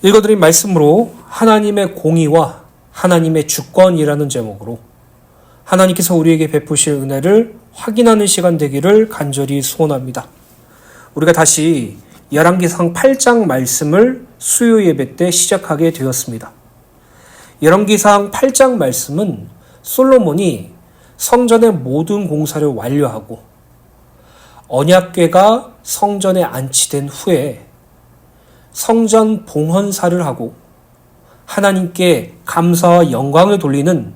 읽어드린 말씀으로 하나님의 공의와 하나님의 주권이라는 제목으로 하나님께서 우리에게 베푸실 은혜를 확인하는 시간 되기를 간절히 소원합니다. 우리가 다시 열왕기상 8장 말씀을 수요 예배 때 시작하게 되었습니다. 열왕기상 8장 말씀은 솔로몬이 성전의 모든 공사를 완료하고 언약궤가 성전에 안치된 후에 성전 봉헌사를 하고 하나님께 감사와 영광을 돌리는,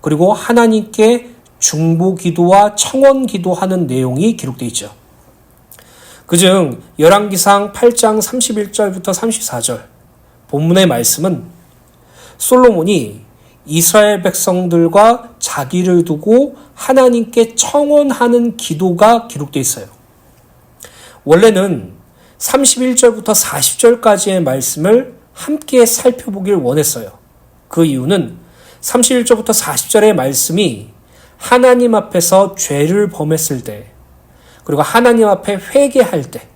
그리고 하나님께 중보기도와 청원기도하는 내용이 기록되어 있죠. 그중 열왕기상 8장 31절부터 34절 본문의 말씀은 솔로몬이 이스라엘 백성들과 자기를 두고 하나님께 청원하는 기도가 기록되어 있어요. 원래는 31절부터 40절까지의 말씀을 함께 살펴보길 원했어요. 그 이유는 31절부터 40절의 말씀이 하나님 앞에서 죄를 범했을 때, 그리고 하나님 앞에 회개할 때,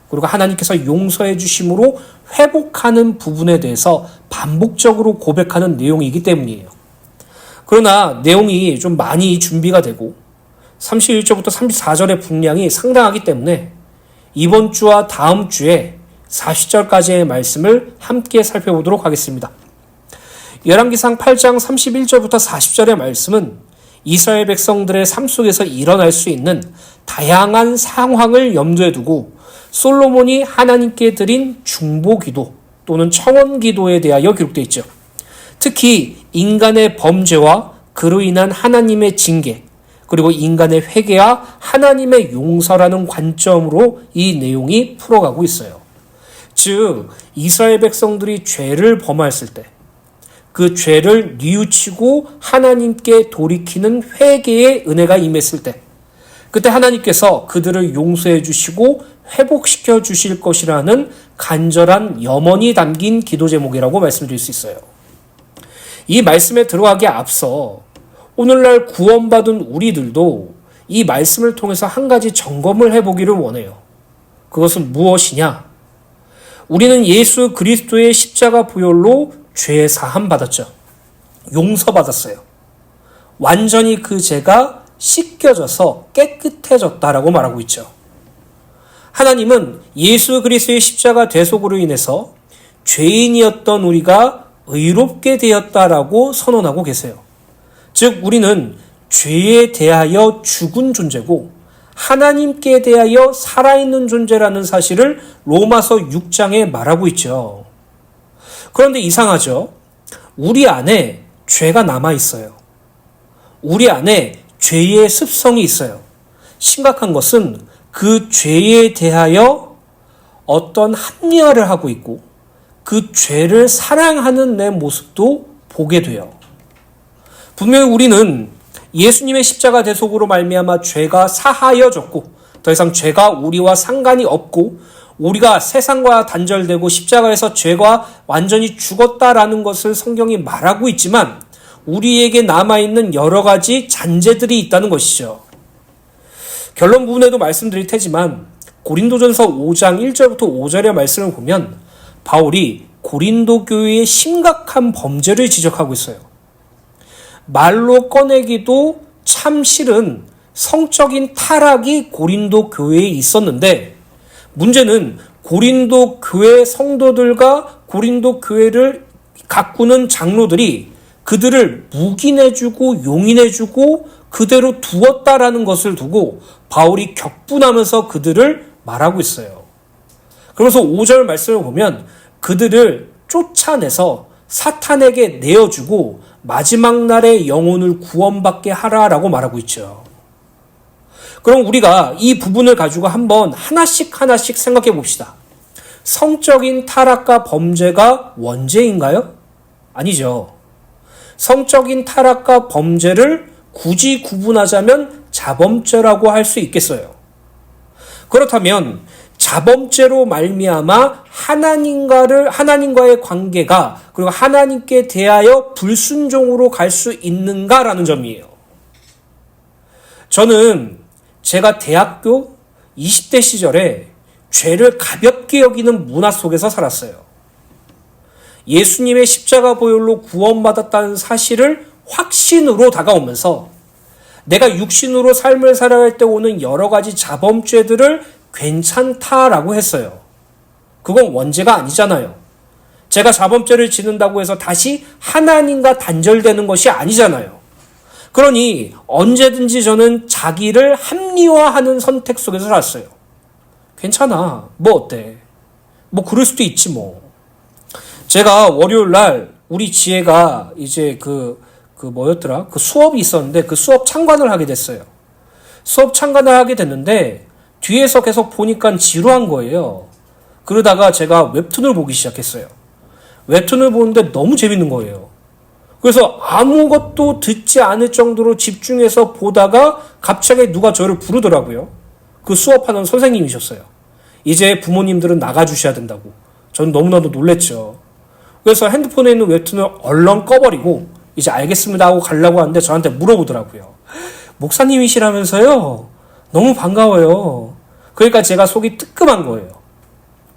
그리고 하나님께서 용서해 주심으로 회복하는 부분에 대해서 반복적으로 고백하는 내용이기 때문이에요. 그러나 내용이 좀 많이 준비가 되고 31절부터 34절의 분량이 상당하기 때문에 이번 주와 다음 주에 40절까지의 말씀을 함께 살펴보도록 하겠습니다. 열왕기상 8장 31절부터 40절의 말씀은 이스라엘 백성들의 삶 속에서 일어날 수 있는 다양한 상황을 염두에 두고 솔로몬이 하나님께 드린 중보기도 또는 청원기도에 대하여 기록되어 있죠. 특히 인간의 범죄와 그로 인한 하나님의 징계, 그리고 인간의 회개와 하나님의 용서라는 관점으로 이 내용이 풀어가고 있어요. 즉, 이스라엘 백성들이 죄를 범했을 때 그 죄를 뉘우치고 하나님께 돌이키는 회개의 은혜가 임했을 때, 그때 하나님께서 그들을 용서해 주시고 회복시켜 주실 것이라는 간절한 염원이 담긴 기도 제목이라고 말씀드릴 수 있어요. 이 말씀에 들어가기에 앞서 오늘날 구원받은 우리들도 이 말씀을 통해서 한 가지 점검을 해보기를 원해요. 그것은 무엇이냐? 우리는 예수 그리스도의 십자가 보혈로 죄 사함 받았죠. 용서받았어요. 완전히 그 죄가 씻겨져서 깨끗해졌다라고 말하고 있죠. 하나님은 예수 그리스도의 십자가 대속으로 인해서 죄인이었던 우리가 의롭게 되었다라고 선언하고 계세요. 즉, 우리는 죄에 대하여 죽은 존재고 하나님께 대하여 살아있는 존재라는 사실을 로마서 6장에 말하고 있죠. 그런데 이상하죠? 우리 안에 죄가 남아있어요. 우리 안에 죄의 습성이 있어요. 심각한 것은 그 죄에 대하여 어떤 합리화를 하고 있고 그 죄를 사랑하는 내 모습도 보게 돼요. 분명히 우리는 예수님의 십자가 대속으로 말미암아 죄가 사하여졌고 더 이상 죄가 우리와 상관이 없고 우리가 세상과 단절되고 십자가에서 죄가 완전히 죽었다라는 것을 성경이 말하고 있지만 우리에게 남아있는 여러 가지 잔재들이 있다는 것이죠. 결론 부분에도 말씀드릴 테지만 고린도전서 5장 1절부터 5절의 말씀을 보면 바울이 고린도 교회의 심각한 범죄를 지적하고 있어요. 말로 꺼내기도 참 싫은 성적인 타락이 고린도 교회에 있었는데, 문제는 고린도 교회 성도들과 고린도 교회를 가꾸는 장로들이 그들을 묵인해주고 용인해주고 그대로 두었다라는 것을 두고 바울이 격분하면서 그들을 말하고 있어요. 그래서 5절 말씀을 보면 그들을 쫓아내서 사탄에게 내어주고 마지막 날에 영혼을 구원받게 하라라고 말하고 있죠. 그럼 우리가 이 부분을 가지고 한번 하나씩 생각해 봅시다. 성적인 타락과 범죄가 원죄인가요? 아니죠. 성적인 타락과 범죄를 굳이 구분하자면 자범죄라고 할 수 있겠어요. 그렇다면 자범죄로 말미암아 하나님과의 관계가, 그리고 하나님께 대하여 불순종으로 갈 수 있는가라는 점이에요. 저는 제가 대학교 20대 시절에 죄를 가볍게 여기는 문화 속에서 살았어요. 예수님의 십자가 보혈로 구원받았다는 사실을 확신으로 다가오면서 내가 육신으로 삶을 살아갈 때 오는 여러 가지 자범죄들을 괜찮다라고 했어요. 그건 원죄가 아니잖아요. 제가 자범죄를 짓는다고 해서 다시 하나님과 단절되는 것이 아니잖아요. 그러니 언제든지 저는 자기를 합리화하는 선택 속에서 살았어요. 괜찮아. 뭐 어때? 뭐 그럴 수도 있지 뭐. 제가 월요일 날 우리 지혜가 이제 뭐였더라? 그 수업이 있었는데 그 수업 참관을 하게 됐어요. 수업 참관을 하게 됐는데 뒤에서 계속 보니까 지루한 거예요. 그러다가 제가 웹툰을 보기 시작했어요. 웹툰을 보는데 너무 재밌는 거예요. 그래서 아무것도 듣지 않을 정도로 집중해서 보다가 갑자기 누가 저를 부르더라고요. 그 수업하는 선생님이셨어요. 이제 부모님들은 나가주셔야 된다고. 전 너무나도 놀랬죠. 그래서 핸드폰에 있는 웹툰을 얼른 꺼버리고 이제 알겠습니다 하고 가려고 하는데 저한테 물어보더라고요. 목사님이시라면서요? 너무 반가워요. 그러니까 제가 속이 뜨끔한 거예요.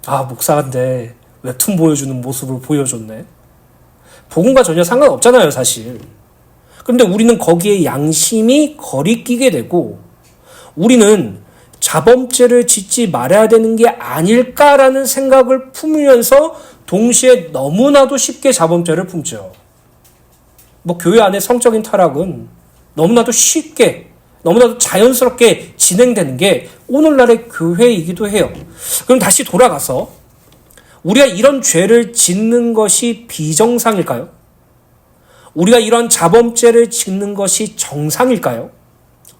아, 목사인데 웹툰 보여주는 모습을 보여줬네. 복음과 전혀 상관없잖아요, 사실. 그런데 우리는 거기에 양심이 거리끼게 되고 우리는 자범죄를 짓지 말아야 되는 게 아닐까라는 생각을 품으면서 동시에 너무나도 쉽게 자범죄를 품죠. 뭐 교회 안에 성적인 타락은 너무나도 쉽게, 너무나도 자연스럽게 진행되는 게 오늘날의 교회이기도 해요. 그럼 다시 돌아가서 우리가 이런 죄를 짓는 것이 비정상일까요? 우리가 이런 자범죄를 짓는 것이 정상일까요?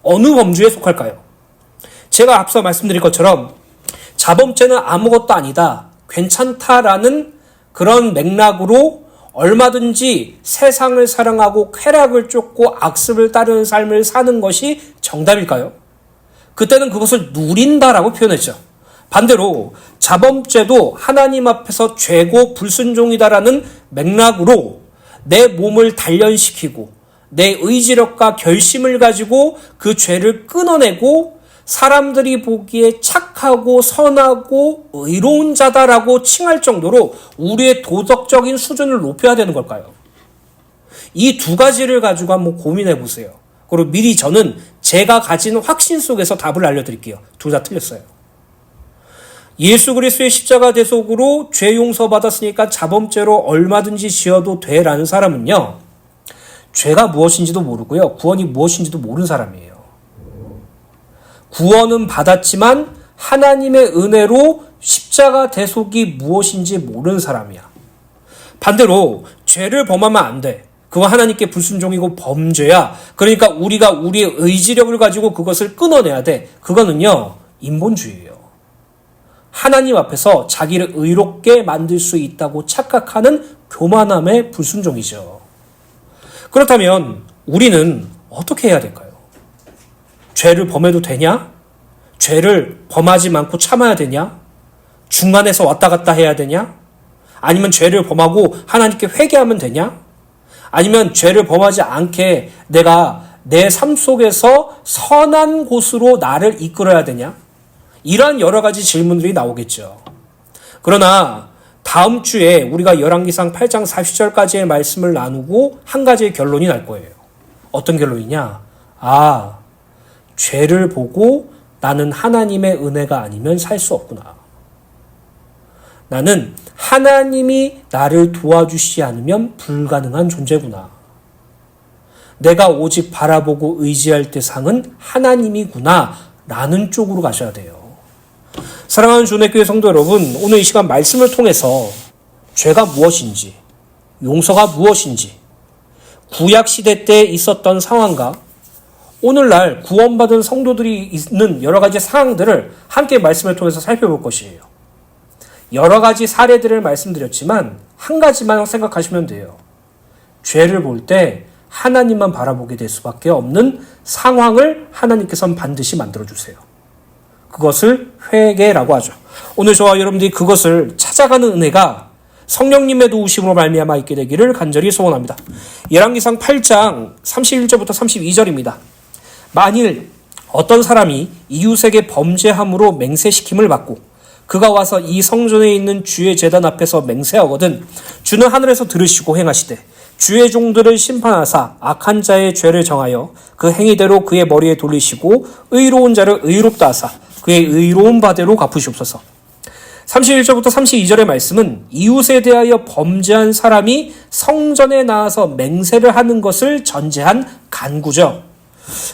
어느 범주에 속할까요? 제가 앞서 말씀드린 것처럼 자범죄는 아무것도 아니다, 괜찮다라는 그런 맥락으로 얼마든지 세상을 사랑하고 쾌락을 쫓고 악습을 따르는 삶을 사는 것이 정답일까요? 그때는 그것을 누린다라고 표현했죠. 반대로 자범죄도 하나님 앞에서 죄고 불순종이다라는 맥락으로 내 몸을 단련시키고 내 의지력과 결심을 가지고 그 죄를 끊어내고 사람들이 보기에 착하고 선하고 의로운 자다라고 칭할 정도로 우리의 도덕적인 수준을 높여야 되는 걸까요? 이 두 가지를 가지고 한번 고민해 보세요. 그리고 미리 저는 제가 가진 확신 속에서 답을 알려드릴게요. 둘 다 틀렸어요. 예수 그리스도의 십자가 대속으로 죄 용서 받았으니까 자범죄로 얼마든지 지어도 돼라는 사람은요, 죄가 무엇인지도 모르고요, 구원이 무엇인지도 모르는 사람이에요. 구원은 받았지만 하나님의 은혜로 십자가 대속이 무엇인지 모르는 사람이야. 반대로 죄를 범하면 안 돼. 그거 하나님께 불순종이고 범죄야. 그러니까 우리가 우리의 의지력을 가지고 그것을 끊어내야 돼. 그거는요, 인본주의예요. 하나님 앞에서 자기를 의롭게 만들 수 있다고 착각하는 교만함의 불순종이죠. 그렇다면 우리는 어떻게 해야 될까요? 죄를 범해도 되냐? 죄를 범하지 않고 참아야 되냐? 중간에서 왔다 갔다 해야 되냐? 아니면 죄를 범하고 하나님께 회개하면 되냐? 아니면 죄를 범하지 않게 내가 내 삶 속에서 선한 곳으로 나를 이끌어야 되냐? 이러한 여러 가지 질문들이 나오겠죠. 그러나 다음 주에 우리가 열왕기상 8장 40절까지의 말씀을 나누고 한 가지의 결론이 날 거예요. 어떤 결론이냐? 죄를 보고 나는 하나님의 은혜가 아니면 살 수 없구나. 나는 하나님이 나를 도와주시지 않으면 불가능한 존재구나. 내가 오직 바라보고 의지할 대상은 하나님이구나 라는 쪽으로 가셔야 돼요. 사랑하는 주내교회 성도 여러분, 오늘 이 시간 말씀을 통해서 죄가 무엇인지, 용서가 무엇인지, 구약시대 때 있었던 상황과 오늘날 구원받은 성도들이 있는 여러 가지 상황들을 함께 말씀을 통해서 살펴볼 것이에요. 여러 가지 사례들을 말씀드렸지만 한 가지만 생각하시면 돼요. 죄를 볼 때 하나님만 바라보게 될 수밖에 없는 상황을 하나님께서는 반드시 만들어주세요. 그것을 회개라고 하죠. 오늘 저와 여러분들이 그것을 찾아가는 은혜가 성령님의 도우심으로 말미암아 있게 되기를 간절히 소원합니다. 열왕기상 8장 31절부터 32절입니다. 만일 어떤 사람이 이웃에게 범죄함으로 맹세시킴을 받고 그가 와서 이 성전에 있는 주의 제단 앞에서 맹세하거든 주는 하늘에서 들으시고 행하시되 주의 종들을 심판하사 악한 자의 죄를 정하여 그 행위대로 그의 머리에 돌리시고 의로운 자를 의롭다 하사 그의 의로운 바대로 갚으시옵소서. 31절부터 32절의 말씀은 이웃에 대하여 범죄한 사람이 성전에 나와서 맹세를 하는 것을 전제한 간구죠.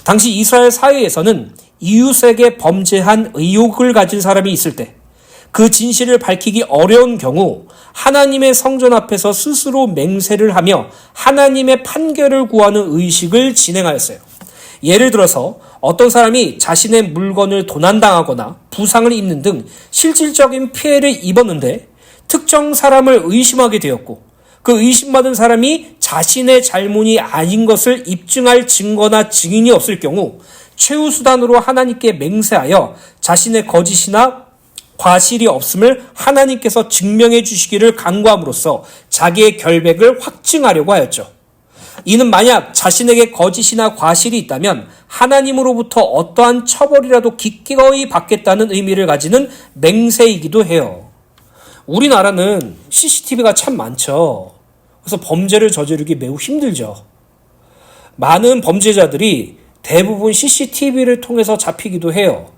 당시 이스라엘 사회에서는 이웃에게 범죄한 의혹을 가진 사람이 있을 때 그 진실을 밝히기 어려운 경우 하나님의 성전 앞에서 스스로 맹세를 하며 하나님의 판결을 구하는 의식을 진행하였어요. 예를 들어서 어떤 사람이 자신의 물건을 도난당하거나 부상을 입는 등 실질적인 피해를 입었는데 특정 사람을 의심하게 되었고 그 의심받은 사람이 자신의 잘못이 아닌 것을 입증할 증거나 증인이 없을 경우 최후수단으로 하나님께 맹세하여 자신의 거짓이나 과실이 없음을 하나님께서 증명해 주시기를 간구함으로써 자기의 결백을 확증하려고 하였죠. 이는 만약 자신에게 거짓이나 과실이 있다면 하나님으로부터 어떠한 처벌이라도 기꺼이 받겠다는 의미를 가지는 맹세이기도 해요. 우리나라는 CCTV가 참 많죠. 그래서 범죄를 저지르기 매우 힘들죠. 많은 범죄자들이 대부분 CCTV를 통해서 잡히기도 해요.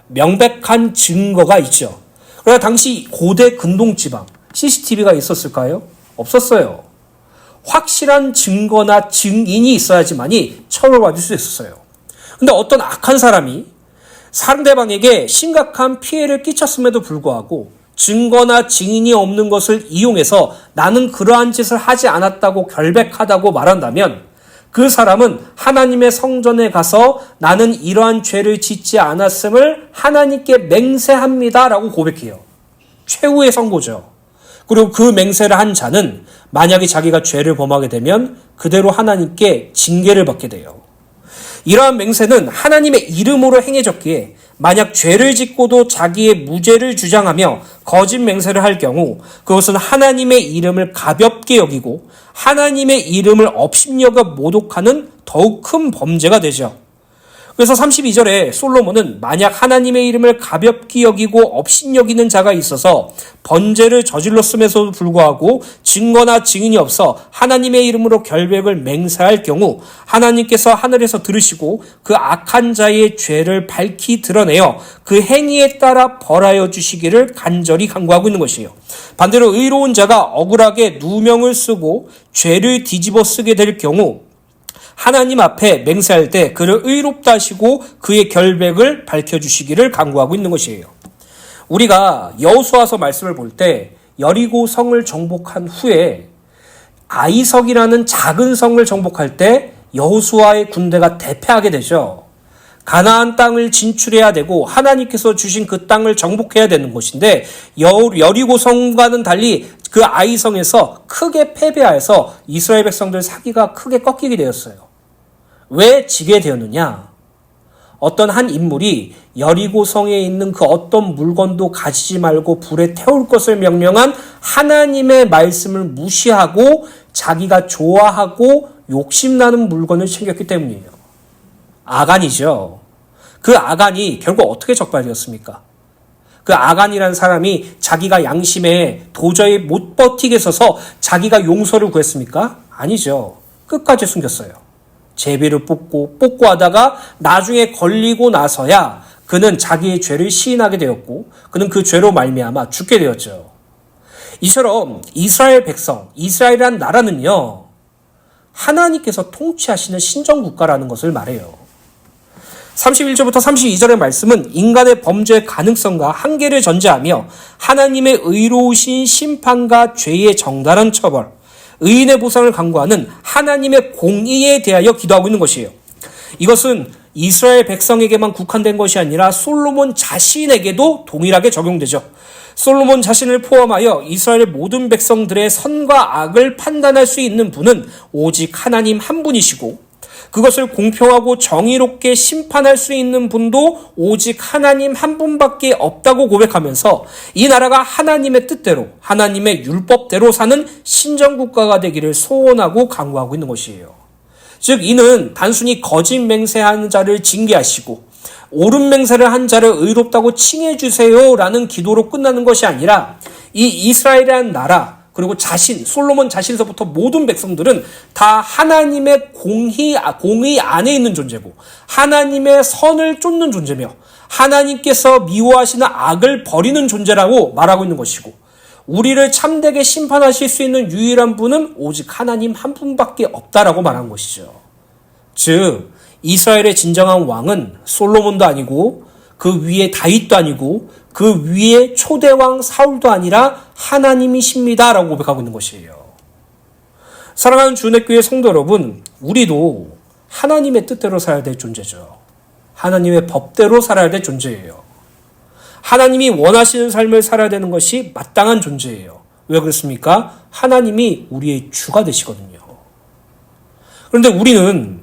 명백한 증거가 있죠. 그러나 당시 고대 근동지방 CCTV가 있었을까요? 없었어요. 확실한 증거나 증인이 있어야지만이 처벌받을 수 있었어요. 근데 어떤 악한 사람이 상대방에게 심각한 피해를 끼쳤음에도 불구하고 증거나 증인이 없는 것을 이용해서 나는 그러한 짓을 하지 않았다고 결백하다고 말한다면 그 사람은 하나님의 성전에 가서 나는 이러한 죄를 짓지 않았음을 하나님께 맹세합니다라고 고백해요. 최후의 선고죠. 그리고 그 맹세를 한 자는 만약에 자기가 죄를 범하게 되면 그대로 하나님께 징계를 받게 돼요. 이러한 맹세는 하나님의 이름으로 행해졌기에 만약 죄를 짓고도 자기의 무죄를 주장하며 거짓 맹세를 할 경우 그것은 하나님의 이름을 가볍게 여기고 하나님의 이름을 업신여겨 모독하는 더욱 큰 범죄가 되죠. 그래서 32절에 솔로몬은 만약 하나님의 이름을 가볍게 여기고 업신여기는 자가 있어서 번제를 저질렀음에도 불구하고 증거나 증인이 없어 하나님의 이름으로 결백을 맹세할 경우 하나님께서 하늘에서 들으시고 그 악한 자의 죄를 밝히 드러내어 그 행위에 따라 벌하여 주시기를 간절히 간구하고 있는 것이에요. 반대로 의로운 자가 억울하게 누명을 쓰고 죄를 뒤집어 쓰게 될 경우 하나님 앞에 맹세할 때 그를 의롭다 하시고 그의 결백을 밝혀주시기를 간구하고 있는 것이에요. 우리가 여호수아서 말씀을 볼 때 여리고 성을 정복한 후에 아이석이라는 작은 성을 정복할 때 여호수아의 군대가 대패하게 되죠. 가나안 땅을 진출해야 되고 하나님께서 주신 그 땅을 정복해야 되는 곳인데 여리고 성과는 달리 그 아이성에서 크게 패배하여서 이스라엘 백성들 사기가 크게 꺾이게 되었어요. 왜 지게 되었느냐? 어떤 한 인물이 여리고 성에 있는 그 어떤 물건도 가지지 말고 불에 태울 것을 명령한 하나님의 말씀을 무시하고 자기가 좋아하고 욕심나는 물건을 챙겼기 때문이에요. 아간이죠. 그 아간이 결국 어떻게 적발되었습니까? 그 아간이라는 사람이 자기가 양심에 도저히 못 버티겠어서 자기가 용서를 구했습니까? 아니죠. 끝까지 숨겼어요. 제비를 뽑고 하다가 나중에 걸리고 나서야 그는 자기의 죄를 시인하게 되었고 그는 그 죄로 말미암아 죽게 되었죠. 이처럼 이스라엘 백성, 이스라엘이란 나라는요. 하나님께서 통치하시는 신정국가라는 것을 말해요. 31절부터 32절의 말씀은 인간의 범죄의 가능성과 한계를 전제하며 하나님의 의로우신 심판과 죄의 정당한 처벌, 의인의 보상을 강구하는 하나님의 공의에 대하여 기도하고 있는 것이에요. 이것은 이스라엘 백성에게만 국한된 것이 아니라 솔로몬 자신에게도 동일하게 적용되죠. 솔로몬 자신을 포함하여 이스라엘 모든 백성들의 선과 악을 판단할 수 있는 분은 오직 하나님 한 분이시고 그것을 공평하고 정의롭게 심판할 수 있는 분도 오직 하나님 한 분밖에 없다고 고백하면서 이 나라가 하나님의 뜻대로 하나님의 율법대로 사는 신정국가가 되기를 소원하고 강구하고 있는 것이에요. 즉 이는 단순히 거짓 맹세하는 자를 징계하시고 옳은 맹세를 한 자를 의롭다고 칭해 주세요라는 기도로 끝나는 것이 아니라 이 이스라엘이라는 나라 그리고 솔로몬 자신서부터 모든 백성들은 다 하나님의 공의 안에 있는 존재고 하나님의 선을 쫓는 존재며 하나님께서 미워하시는 악을 버리는 존재라고 말하고 있는 것이고 우리를 참되게 심판하실 수 있는 유일한 분은 오직 하나님 한 분밖에 없다라고 말한 것이죠. 즉 이스라엘의 진정한 왕은 솔로몬도 아니고 그 위에 다윗도 아니고 그 위에 초대왕 사울도 아니라 하나님이십니다 라고 고백하고 있는 것이에요. 사랑하는 주내교회 성도 여러분, 우리도 하나님의 뜻대로 살아야 될 존재죠. 하나님의 법대로 살아야 될 존재예요. 하나님이 원하시는 삶을 살아야 되는 것이 마땅한 존재예요. 왜 그렇습니까? 하나님이 우리의 주가 되시거든요. 그런데 우리는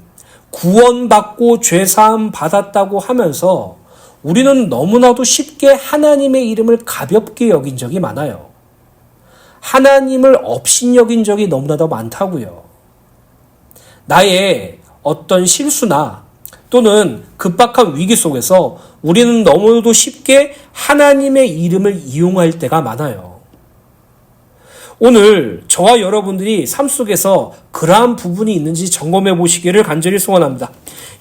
구원받고 죄사함 받았다고 하면서 우리는 너무나도 쉽게 하나님의 이름을 가볍게 여긴 적이 많아요. 하나님을 업신여긴 적이 너무나도 많다고요. 나의 어떤 실수나 또는 급박한 위기 속에서 우리는 너무도 쉽게 하나님의 이름을 이용할 때가 많아요. 오늘 저와 여러분들이 삶 속에서 그러한 부분이 있는지 점검해 보시기를 간절히 소원합니다.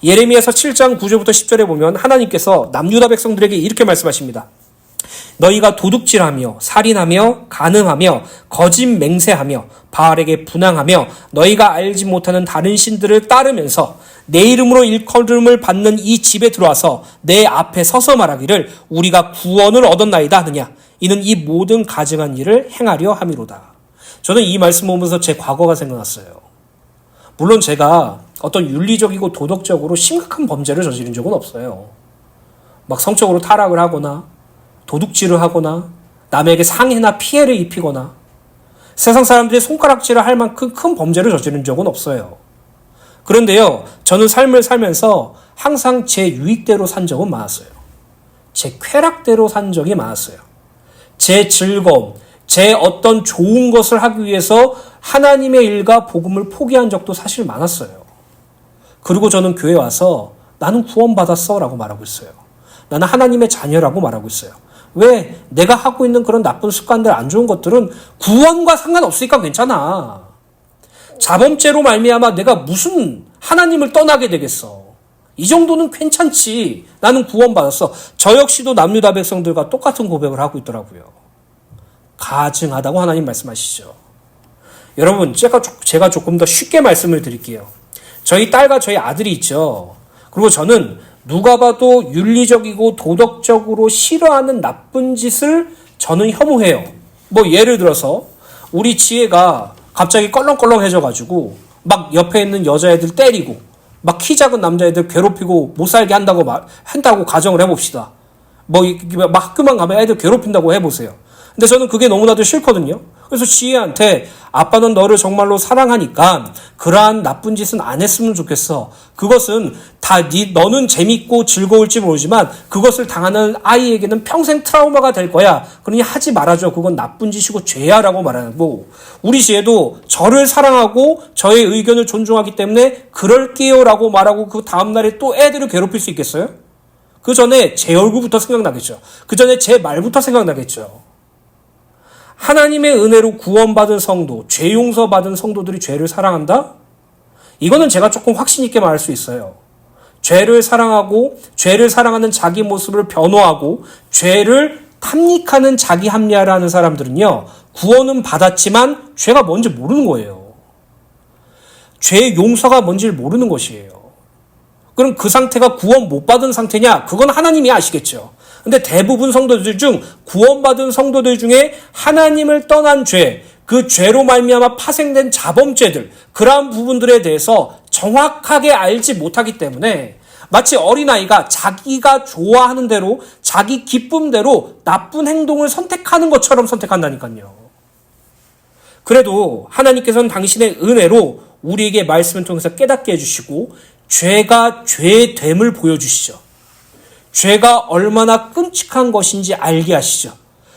예레미야서 7장 9절부터 10절에 보면 하나님께서 남유다 백성들에게 이렇게 말씀하십니다. 너희가 도둑질하며 살인하며 간음하며 거짓 맹세하며 바알에게 분향하며 너희가 알지 못하는 다른 신들을 따르면서 내 이름으로 일컬음을 받는 이 집에 들어와서 내 앞에 서서 말하기를 우리가 구원을 얻었나이다 하느냐. 이는 이 모든 가증한 일을 행하려 함이로다. 저는 이 말씀 보면서 제 과거가 생각났어요. 물론 제가 어떤 윤리적이고 도덕적으로 심각한 범죄를 저지른 적은 없어요. 막 성적으로 타락을 하거나 도둑질을 하거나 남에게 상해나 피해를 입히거나 세상 사람들이 손가락질을 할 만큼 큰 범죄를 저지른 적은 없어요. 그런데요, 저는 삶을 살면서 항상 제 유익대로 산 적은 많았어요. 제 쾌락대로 산 적이 많았어요. 제 즐거움, 제 어떤 좋은 것을 하기 위해서 하나님의 일과 복음을 포기한 적도 사실 많았어요. 그리고 저는 교회에 와서 나는 구원받았어 라고 말하고 있어요. 나는 하나님의 자녀라고 말하고 있어요. 왜? 내가 하고 있는 그런 나쁜 습관들, 안 좋은 것들은 구원과 상관없으니까 괜찮아. 자범죄로 말미암아 내가 무슨 하나님을 떠나게 되겠어. 이 정도는 괜찮지. 나는 구원받았어. 저 역시도 남유다 백성들과 똑같은 고백을 하고 있더라고요. 가증하다고 하나님 말씀하시죠. 여러분, 제가 조금 더 쉽게 말씀을 드릴게요. 저희 딸과 저희 아들이 있죠. 그리고 저는 누가 봐도 윤리적이고 도덕적으로 싫어하는 나쁜 짓을 저는 혐오해요. 뭐 예를 들어서 우리 지혜가 갑자기 껄렁껄렁해져가지고 막 옆에 있는 여자애들 때리고 막 키 작은 남자애들 괴롭히고 못 살게 한다고 가정을 해봅시다. 막 학교만 가면 애들 괴롭힌다고 해보세요. 근데 저는 그게 너무나도 싫거든요. 그래서 지혜한테 아빠는 너를 정말로 사랑하니까 그러한 나쁜 짓은 안 했으면 좋겠어. 그것은 다 너는 재밌고 즐거울지 모르지만 그것을 당하는 아이에게는 평생 트라우마가 될 거야. 그러니 하지 말아줘. 그건 나쁜 짓이고 죄야 라고 말하고 우리 지혜도 저를 사랑하고 저의 의견을 존중하기 때문에 그럴게요 라고 말하고 그 다음날에 또 애들을 괴롭힐 수 있겠어요? 그 전에 제 얼굴부터 생각나겠죠. 그 전에 제 말부터 생각나겠죠. 하나님의 은혜로 구원받은 성도, 죄 용서받은 성도들이 죄를 사랑한다? 이거는 제가 조금 확신 있게 말할 수 있어요. 죄를 사랑하고 죄를 사랑하는 자기 모습을 변호하고 죄를 탐닉하는 자기 합리화를 하는 사람들은요. 구원은 받았지만 죄가 뭔지 모르는 거예요. 죄 용서가 뭔지를 모르는 것이에요. 그럼 그 상태가 구원 못 받은 상태냐? 그건 하나님이 아시겠죠. 근데 대부분 성도들 중 구원받은 성도들 중에 하나님을 떠난 죄, 그 죄로 말미암아 파생된 자범죄들, 그러한 부분들에 대해서 정확하게 알지 못하기 때문에 마치 어린아이가 자기가 좋아하는 대로 자기 기쁨대로 나쁜 행동을 선택하는 것처럼 선택한다니까요. 그래도 하나님께서는 당신의 은혜로 우리에게 말씀을 통해서 깨닫게 해주시고 죄가 죄됨을 보여주시죠. 죄가 얼마나 끔찍한 것인지 알게 하시죠.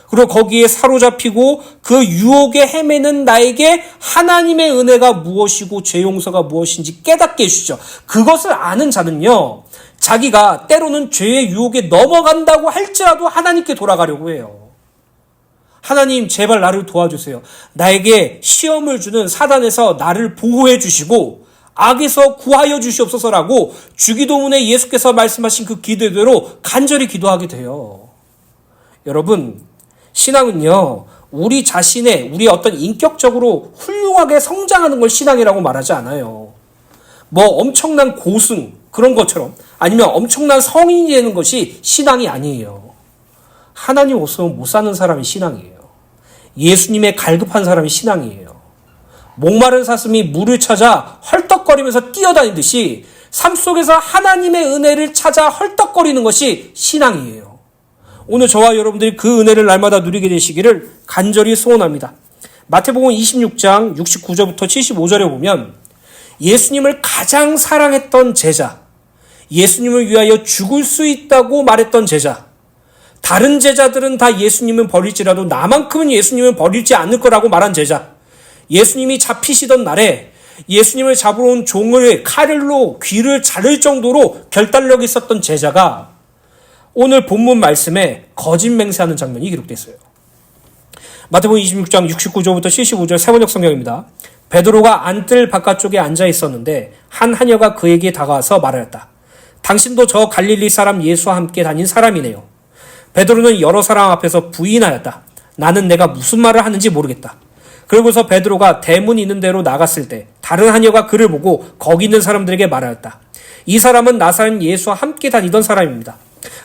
그리고 거기에 사로잡히고 그 유혹에 헤매는 나에게 하나님의 은혜가 무엇이고 죄 용서가 무엇인지 깨닫게 해주시죠. 그것을 아는 자는요. 자기가 때로는 죄의 유혹에 넘어간다고 할지라도 하나님께 돌아가려고 해요. 하나님 제발 나를 도와주세요. 나에게 시험을 주는 사단에서 나를 보호해 주시고 악에서 구하여 주시옵소서라고 주기도문에 예수께서 말씀하신 그 기도대로 간절히 기도하게 돼요. 여러분, 신앙은요, 우리 자신의, 우리 어떤 인격적으로 훌륭하게 성장하는 걸 신앙이라고 말하지 않아요. 뭐 엄청난 고승, 그런 것처럼, 아니면 엄청난 성인이 되는 것이 신앙이 아니에요. 하나님 없으면 못 사는 사람이 신앙이에요. 예수님의 갈급한 사람이 신앙이에요. 목마른 사슴이 물을 찾아 헐떡거리면서 뛰어다니듯이 삶 속에서 하나님의 은혜를 찾아 헐떡거리는 것이 신앙이에요. 오늘 저와 여러분들이 그 은혜를 날마다 누리게 되시기를 간절히 소원합니다. 마태복음 26장 69절부터 75절에 보면 예수님을 가장 사랑했던 제자, 예수님을 위하여 죽을 수 있다고 말했던 제자, 다른 제자들은 다 예수님은 버릴지라도 나만큼은 예수님은 버리지 않을 거라고 말한 제자, 예수님이 잡히시던 날에 예수님을 잡으러 온 종을 칼로 귀를 자를 정도로 결단력 있었던 제자가 오늘 본문 말씀에 거짓 맹세하는 장면이 기록되어 있어요. 마태복음 26장 69절부터 75절 세번역 성경입니다. 베드로가 안뜰 바깥쪽에 앉아 있었는데 한 하녀가 그에게 다가와서 말하였다. 당신도 저 갈릴리 사람 예수와 함께 다닌 사람이네요. 베드로는 여러 사람 앞에서 부인하였다. 나는 내가 무슨 말을 하는지 모르겠다. 그러고서 베드로가 대문 있는 데로 나갔을 때 다른 하녀가 그를 보고 거기 있는 사람들에게 말하였다. 이 사람은 나사렛 예수와 함께 다니던 사람입니다.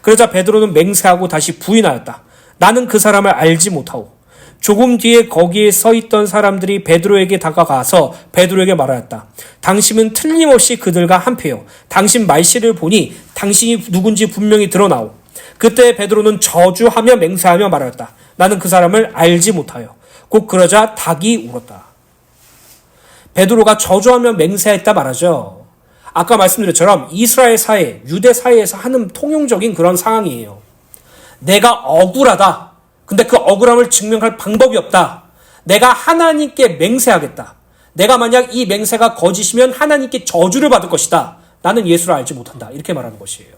그러자 베드로는 맹세하고 다시 부인하였다. 나는 그 사람을 알지 못하오. 조금 뒤에 거기에 서 있던 사람들이 베드로에게 다가가서 베드로에게 말하였다. 당신은 틀림없이 그들과 한패요. 당신 말씨를 보니 당신이 누군지 분명히 드러나오. 그때 베드로는 저주하며 맹세하며 말하였다. 나는 그 사람을 알지 못하여. 곧 그러자 닭이 울었다. 베드로가 저주하며 맹세했다 말하죠. 아까 말씀드렸처럼 이스라엘 사회, 유대 사회에서 하는 통용적인 그런 상황이에요. 내가 억울하다. 근데 그 억울함을 증명할 방법이 없다. 내가 하나님께 맹세하겠다. 내가 만약 이 맹세가 거짓이면 하나님께 저주를 받을 것이다. 나는 예수를 알지 못한다. 이렇게 말하는 것이에요.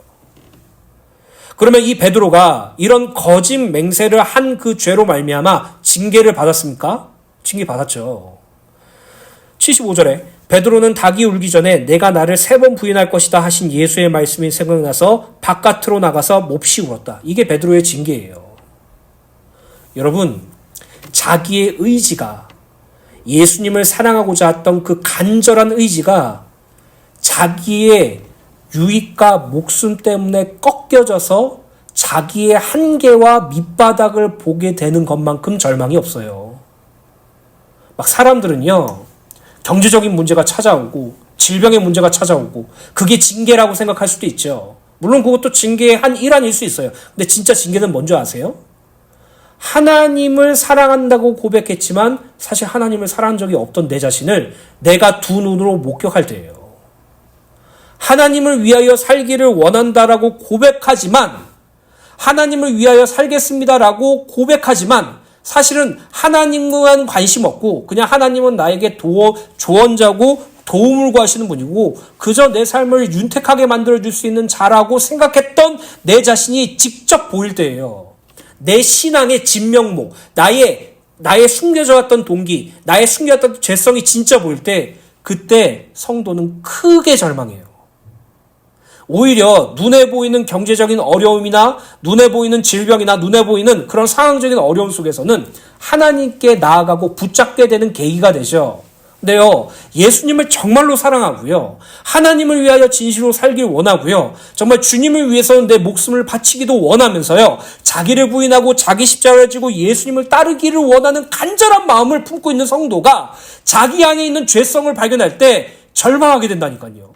그러면 이 베드로가 이런 거짓 맹세를 한 그 죄로 말미암아 징계를 받았습니까? 징계 받았죠. 75절에 베드로는 닭이 울기 전에 내가 나를 3번 부인할 것이다 하신 예수의 말씀이 생각나서 바깥으로 나가서 몹시 울었다. 이게 베드로의 징계예요. 여러분, 자기의 의지가, 예수님을 사랑하고자 했던 그 간절한 의지가 자기의 유익과 목숨 때문에 꺾여져서 자기의 한계와 밑바닥을 보게 되는 것만큼 절망이 없어요. 막 사람들은요, 경제적인 문제가 찾아오고 질병의 문제가 찾아오고 그게 징계라고 생각할 수도 있죠. 물론 그것도 징계의 한 일환일 수 있어요. 근데 진짜 징계는 뭔지 아세요? 하나님을 사랑한다고 고백했지만 사실 하나님을 사랑한 적이 없던 내 자신을 내가 두 눈으로 목격할 때예요. 하나님을 위하여 살기를 원한다라고 고백하지만, 하나님을 위하여 살겠습니다라고 고백하지만 사실은 하나님과는 관심 없고 그냥 하나님은 나에게 조언자고 도움을 구하시는 분이고 그저 내 삶을 윤택하게 만들어줄 수 있는 자라고 생각했던 내 자신이 직접 보일 때예요. 내 신앙의 진면목, 나의 숨겨져 왔던 동기, 나의 숨겨졌던 죄성이 진짜 보일 때 그때 성도는 크게 절망해요. 오히려 눈에 보이는 경제적인 어려움이나 눈에 보이는 질병이나 눈에 보이는 그런 상황적인 어려움 속에서는 하나님께 나아가고 붙잡게 되는 계기가 되죠. 근데요, 예수님을 정말로 사랑하고요, 하나님을 위하여 진실로 살길 원하고요, 정말 주님을 위해서는 내 목숨을 바치기도 원하면서요, 자기를 부인하고 자기 십자가를 지고 예수님을 따르기를 원하는 간절한 마음을 품고 있는 성도가 자기 안에 있는 죄성을 발견할 때 절망하게 된다니까요.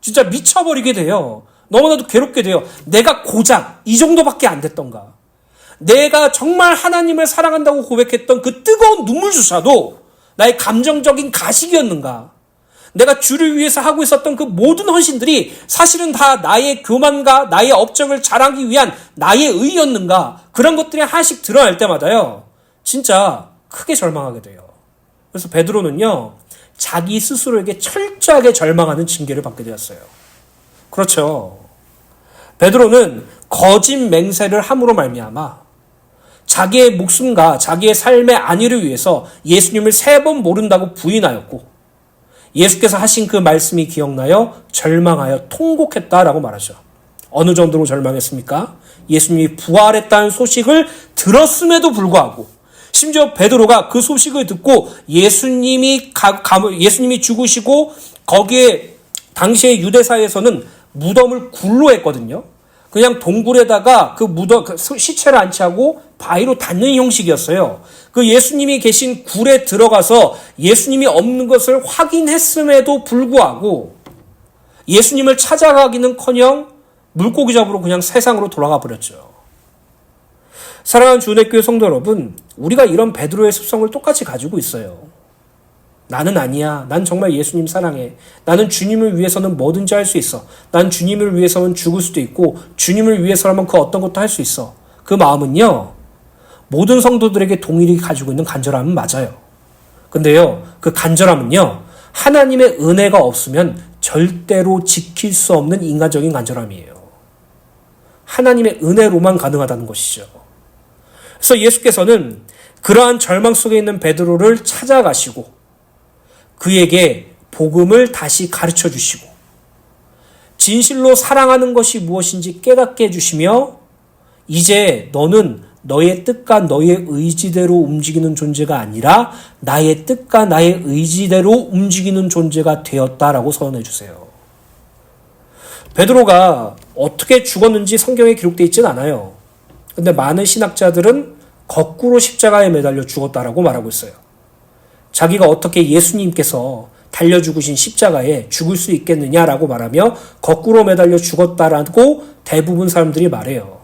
진짜 미쳐버리게 돼요. 너무나도 괴롭게 돼요. 내가 고작 이 정도밖에 안 됐던가. 내가 정말 하나님을 사랑한다고 고백했던 그 뜨거운 눈물조차도 나의 감정적인 가식이었는가. 내가 주를 위해서 하고 있었던 그 모든 헌신들이 사실은 다 나의 교만과 나의 업적을 자랑하기 위한 나의 의였는가. 그런 것들이 하나씩 드러날 때마다요, 진짜 크게 절망하게 돼요. 그래서 베드로는요, 자기 스스로에게 철저하게 절망하는 징계를 받게 되었어요. 그렇죠. 베드로는 거짓 맹세를 함으로 말미암아 자기의 목숨과 자기의 삶의 안위를 위해서 예수님을 3번 모른다고 부인하였고 예수께서 하신 그 말씀이 기억나여 절망하여 통곡했다라고 말하죠. 어느 정도로 절망했습니까? 예수님이 부활했다는 소식을 들었음에도 불구하고 심지어 베드로가 그 소식을 듣고 예수님이 죽으시고 거기에 당시의 유대사에서는 무덤을 굴로 했거든요. 그냥 동굴에다가 그 시체를 안치하고 바위로 닫는 형식이었어요. 그 예수님이 계신 굴에 들어가서 예수님이 없는 것을 확인했음에도 불구하고 예수님을 찾아가기는커녕 물고기 잡으러 그냥 세상으로 돌아가 버렸죠. 사랑하는 주은혜교회 성도 여러분, 우리가 이런 베드로의 습성을 똑같이 가지고 있어요. 나는 아니야. 난 정말 예수님 사랑해. 나는 주님을 위해서는 뭐든지 할 수 있어. 난 주님을 위해서는 죽을 수도 있고 주님을 위해서라면 그 어떤 것도 할 수 있어. 그 마음은요, 모든 성도들에게 동일히 가지고 있는 간절함은 맞아요. 근데요, 그 간절함은요, 하나님의 은혜가 없으면 절대로 지킬 수 없는 인간적인 간절함이에요. 하나님의 은혜로만 가능하다는 것이죠. 그래서 예수께서는 그러한 절망 속에 있는 베드로를 찾아가시고 그에게 복음을 다시 가르쳐 주시고 진실로 사랑하는 것이 무엇인지 깨닫게 해주시며 이제 너는 너의 뜻과 너의 의지대로 움직이는 존재가 아니라 나의 뜻과 나의 의지대로 움직이는 존재가 되었다라고 선언해 주세요. 베드로가 어떻게 죽었는지 성경에 기록되어 있진 않아요. 근데 많은 신학자들은 거꾸로 십자가에 매달려 죽었다라고 말하고 있어요. 자기가 어떻게 예수님께서 달려 죽으신 십자가에 죽을 수 있겠느냐라고 말하며 거꾸로 매달려 죽었다라고 대부분 사람들이 말해요.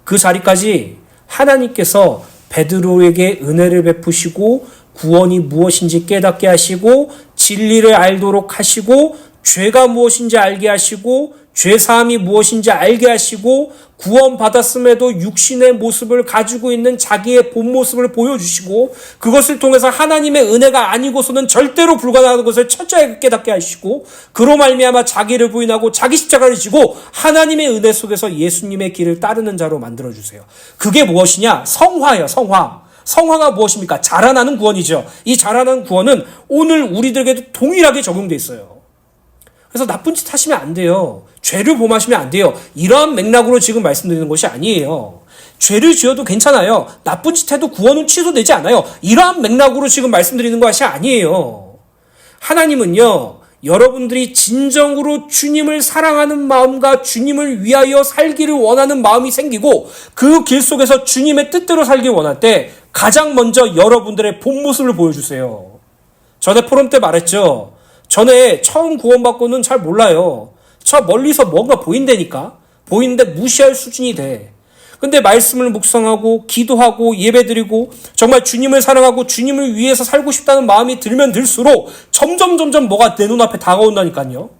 그 자리까지 하나님께서 베드로에게 은혜를 베푸시고 구원이 무엇인지 깨닫게 하시고 진리를 알도록 하시고 죄가 무엇인지 알게 하시고 죄사함이 무엇인지 알게 하시고 구원받았음에도 육신의 모습을 가지고 있는 자기의 본 모습을 보여주시고 그것을 통해서 하나님의 은혜가 아니고서는 절대로 불가능한 것을 철저하게 깨닫게 하시고 그로 말미암아 자기를 부인하고 자기 십자가를 지고 하나님의 은혜 속에서 예수님의 길을 따르는 자로 만들어주세요. 그게 무엇이냐? 성화예요. 성화. 성화가 무엇입니까? 자라나는 구원이죠. 이 자라나는 구원은 오늘 우리들에게도 동일하게 적용돼 있어요. 그래서 나쁜 짓 하시면 안 돼요. 죄를 범하시면 안 돼요. 이러한 맥락으로 지금 말씀드리는 것이 아니에요. 죄를 지어도 괜찮아요. 나쁜 짓 해도 구원은 취소되지 않아요. 이러한 맥락으로 지금 말씀드리는 것이 아니에요. 하나님은요, 여러분들이 진정으로 주님을 사랑하는 마음과 주님을 위하여 살기를 원하는 마음이 생기고 그 길 속에서 주님의 뜻대로 살길 원할 때 가장 먼저 여러분들의 본 모습을 보여주세요. 전에 포럼 때 말했죠. 전에 처음 구원받고는 잘 몰라요. 저 멀리서 뭔가 보인다니까. 보이는데 무시할 수준이 돼. 근데 말씀을 묵상하고 기도하고 예배드리고 정말 주님을 사랑하고 주님을 위해서 살고 싶다는 마음이 들면 들수록 점점 뭐가 내 눈앞에 다가온다니까요.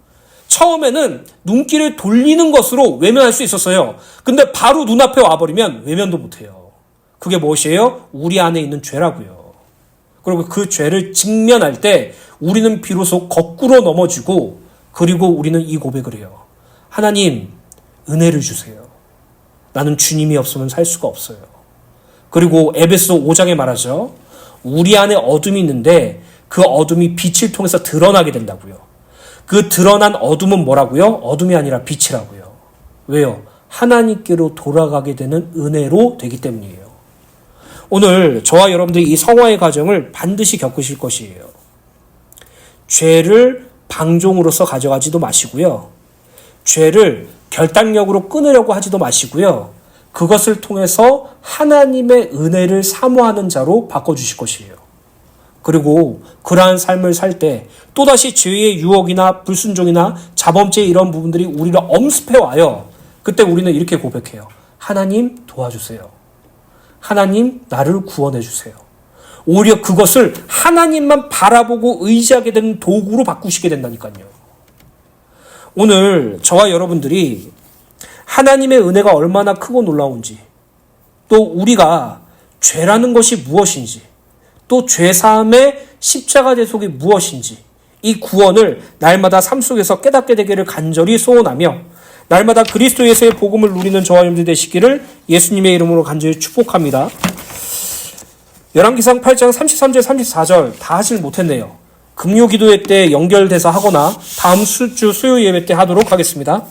처음에는 눈길을 돌리는 것으로 외면할 수 있었어요. 근데 바로 눈앞에 와버리면 외면도 못해요. 그게 무엇이에요? 우리 안에 있는 죄라고요. 그리고 그 죄를 직면할 때 우리는 비로소 거꾸로 넘어지고 그리고 우리는 이 고백을 해요. 하나님, 은혜를 주세요. 나는 주님이 없으면 살 수가 없어요. 그리고 에베소 5장에 말하죠. 우리 안에 어둠이 있는데 그 어둠이 빛을 통해서 드러나게 된다고요. 그 드러난 어둠은 뭐라고요? 어둠이 아니라 빛이라고요. 왜요? 하나님께로 돌아가게 되는 은혜로 되기 때문이에요. 오늘 저와 여러분들이 이 성화의 과정을 반드시 겪으실 것이에요. 죄를 방종으로서 가져가지도 마시고요. 죄를 결단력으로 끊으려고 하지도 마시고요. 그것을 통해서 하나님의 은혜를 사모하는 자로 바꿔주실 것이에요. 그리고 그러한 삶을 살 때 또다시 죄의 유혹이나 불순종이나 자범죄 이런 부분들이 우리를 엄습해 와요. 그때 우리는 이렇게 고백해요. 하나님 도와주세요. 하나님 나를 구원해 주세요. 오히려 그것을 하나님만 바라보고 의지하게 되는 도구로 바꾸시게 된다니까요. 오늘 저와 여러분들이 하나님의 은혜가 얼마나 크고 놀라운지, 또 우리가 죄라는 것이 무엇인지, 또 죄사함의 십자가 대속이 무엇인지 이 구원을 날마다 삶 속에서 깨닫게 되기를 간절히 소원하며 날마다 그리스도 예수의 복음을 누리는 저와 여러분들 되시기를 예수님의 이름으로 간절히 축복합니다. 열왕기상 8장 33절 34절 다 하질 못했네요. 금요 기도회 때 연결돼서 하거나 다음 주 수요 예배 때 하도록 하겠습니다.